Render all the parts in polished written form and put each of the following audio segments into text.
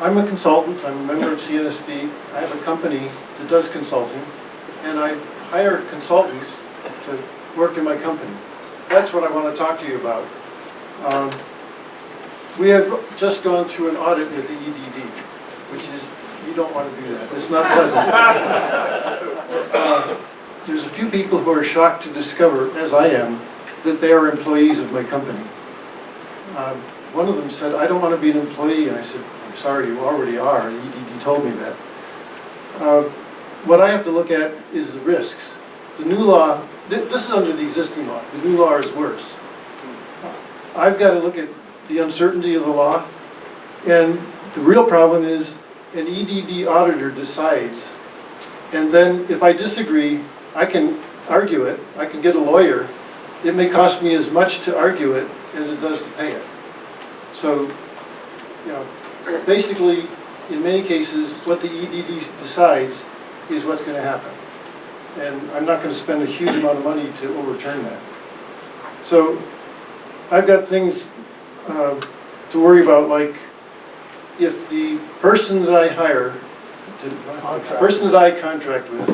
I'm a consultant, I'm a member of CNSV, I have a company that does consulting, and I hire consultants to work in my company. That's what I want to talk to you about. We have just gone through an audit with the EDD, which is, you don't want to do that, it's not pleasant. There's a few people who are shocked to discover, as I am, that they are employees of my company. One of them said, I don't want to be an employee, and I said, I'm sorry, you already are, the EDD told me that. What I have to look at is the risks. The new law, this is under the existing law, the new law is worse. I've got to look at the uncertainty of the law, and the real problem is an EDD auditor decides, and then if I disagree, I can argue it, I can get a lawyer. It may cost me as much to argue it as it does to pay it. So, you know, basically, in many cases, what the EDD decides is what's going to happen. And I'm not going to spend a huge amount of money to overturn that. So, I've got things to worry about, like if the person that I hire, the person that I contract with,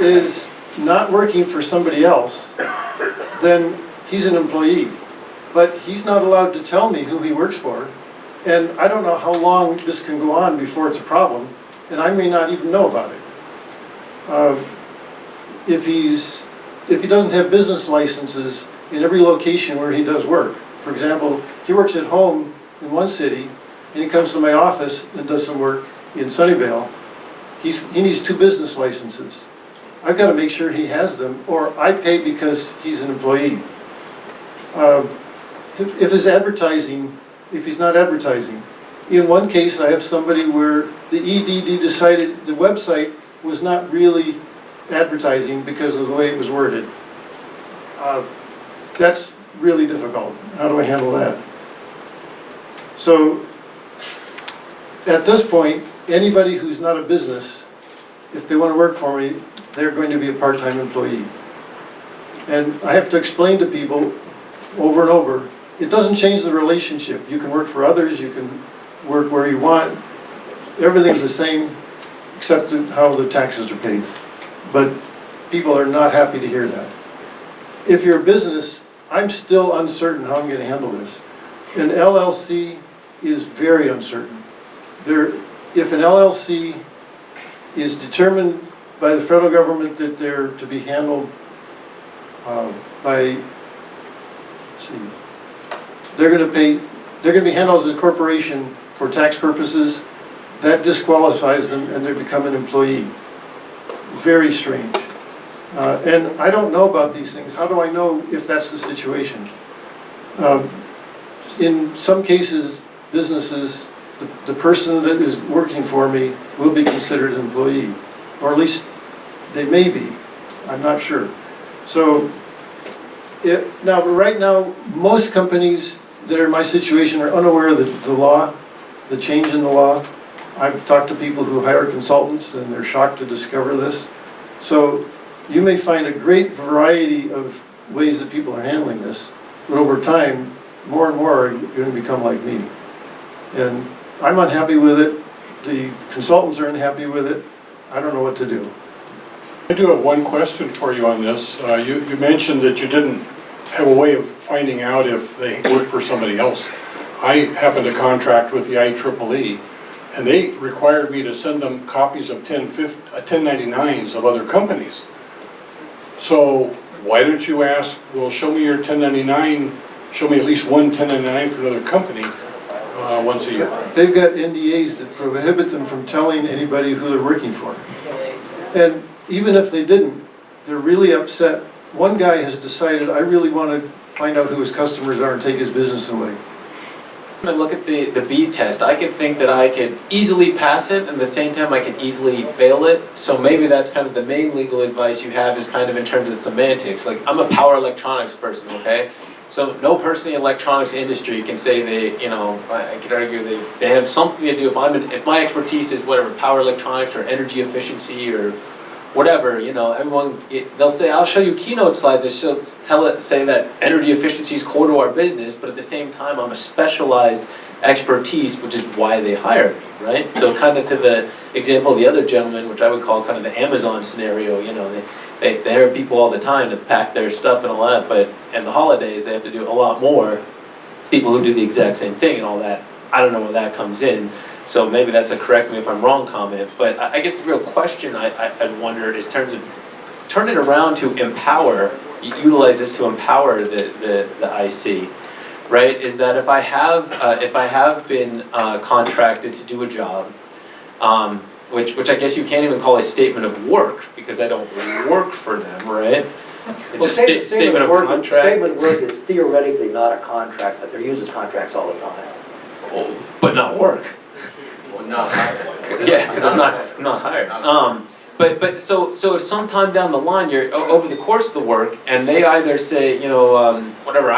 is not working for somebody else, then he's an employee. But he's not allowed to tell me who he works for, and I don't know how long this can go on before it's a problem, and I may not even know about it. If he doesn't have business licenses in every location where he does work, for example, he works at home in one city, and he comes to my office and does some work in Sunnyvale, he needs 2 business licenses. I've got to make sure he has them, or I pay because he's an employee. If he's not advertising. In one case, I have somebody where the EDD decided the website was not really advertising because of the way it was worded. That's really difficult. How do I handle that? So, at this point, anybody who's not a business, if they want to work for me, they're going to be a part-time employee. And I have to explain to people over and over, it doesn't change the relationship. You can work for others, you can work where you want. Everything's the same except how the taxes are paid. But people are not happy to hear that. If you're a business, I'm still uncertain how I'm going to handle this. An LLC is very uncertain. If an LLC is determined by the federal government that they're to be handled they're going to be handled as a corporation for tax purposes, that disqualifies them and they become an employee. Very strange. And I don't know about these things. How do I know if that's the situation? In some cases, businesses, the person that is working for me will be considered an employee, or at least they may be. I'm not sure. So, right now, most companies that are in my situation are unaware of the law, the change in the law. I've talked to people who hire consultants and they're shocked to discover this. So you may find a great variety of ways that people are handling this, but over time, more and more are going to become like me. And I'm unhappy with it, the consultants are unhappy with it, I don't know what to do. I do have one question for you on this. You mentioned that you didn't have a way of finding out if they work for somebody else. I happen to contract with the IEEE, and they required me to send them copies of 1099s of other companies. So why don't you ask, well, show me your 1099, show me at least one 1099 for another company once a year. They've got NDAs that prohibit them from telling anybody who they're working for. And even if they didn't, they're really upset. One guy has decided, I really want to find out who his customers are and take his business away. And look at the B test. I could think that I could easily pass it, and at the same time I could easily fail it. So maybe that's kind of the main legal advice you have, is kind of in terms of semantics. Like, I'm a power electronics person, okay? So no person in the electronics industry can say they, you know, I could argue they have something to do. If my expertise is whatever, power electronics or energy efficiency or whatever, you know, they'll say, I'll show you keynote slides that say that energy efficiency is core to our business, but at the same time, I'm a specialized expertise, which is why they hired me, right? So kind of to the example of the other gentleman, which I would call kind of the Amazon scenario, you know, they hire people all the time to pack their stuff and all that, but in the holidays, they have to do a lot more. People who do the exact same thing and all that, I don't know where that comes in. So maybe that's a correct me if I'm wrong comment, but I guess the real question I'd wondered is in terms of turn it around to empower, utilize this to empower the IC, right? Is that if I have been contracted to do a job, which I guess you can't even call a statement of work because I don't work for them, right? It's a statement of contract. Statement of work is theoretically not a contract, but they're used as contracts all the time. Oh, but not work. Well, not hired. Yeah, because I'm not hired. But so if sometime down the line, you're over the course of the work, and they either say, you know, whatever,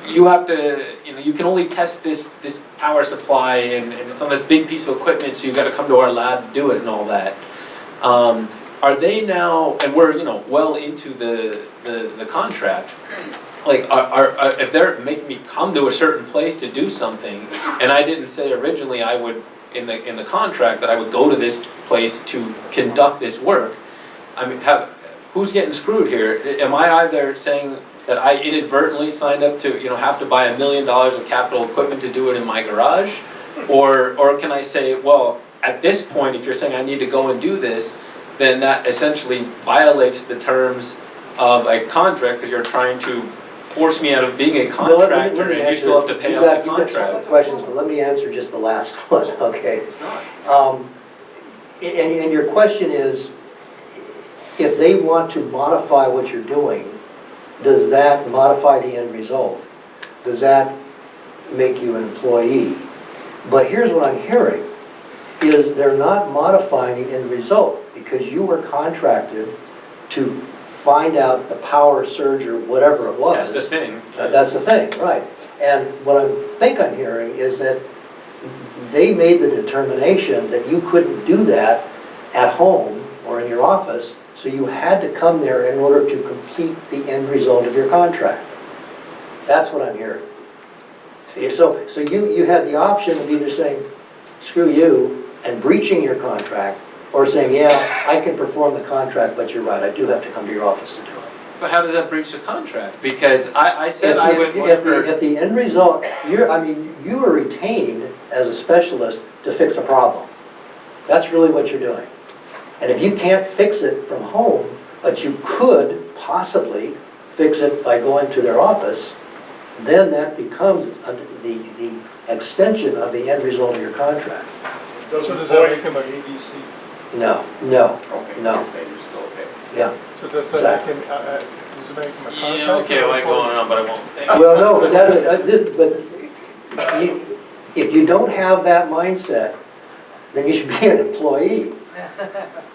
you have to, you know, you can only test this power supply, and it's on this big piece of equipment, so you got to come to our lab to do it and all that. Are they now, and we're, you know, well into the contract, like, if they're making me come to a certain place to do something, and I didn't say originally I would, in the contract, that I would go to this place to conduct this work, I mean, who's getting screwed here? Am I either saying that I inadvertently signed up to, you know, have to buy $1 million of capital equipment to do it in my garage? Or can I say, well, at this point, if you're saying I need to go and do this, then that essentially violates the terms of a contract because you're trying to force me out of being a contractor and you still have to pay out the You've got several contract. questions, but let me answer just the last one, okay? It's not. And your question is, if they want to modify what you're doing, does that modify the end result? Does that make you an employee? But here's what I'm hearing, is they're not modifying the end result because you were contracted to find out the power surge or whatever it was. That's the thing. That's the thing, right. And what I think I'm hearing is that they made the determination that you couldn't do that at home or in your office, so you had to come there in order to complete the end result of your contract. That's what I'm hearing. So you had the option of either saying, screw you, and breaching your contract, or saying, yeah, I can perform the contract, but you're right, I do have to come to your office to do it. But how does that breach the contract? Because I said I would whatever. If the end result, you were retained as a specialist to fix a problem. That's really what you're doing. And if you can't fix it from home, but you could possibly fix it by going to their office, then that becomes the extension of the end result of your contract. So does that make him an ADC? No. Okay, No. you're saying you're still okay. Yeah. So does that make him, does it make him a contractor? Yeah, okay, I like going on, but I won't. Well, no, but if you don't have that mindset, then you should be an employee.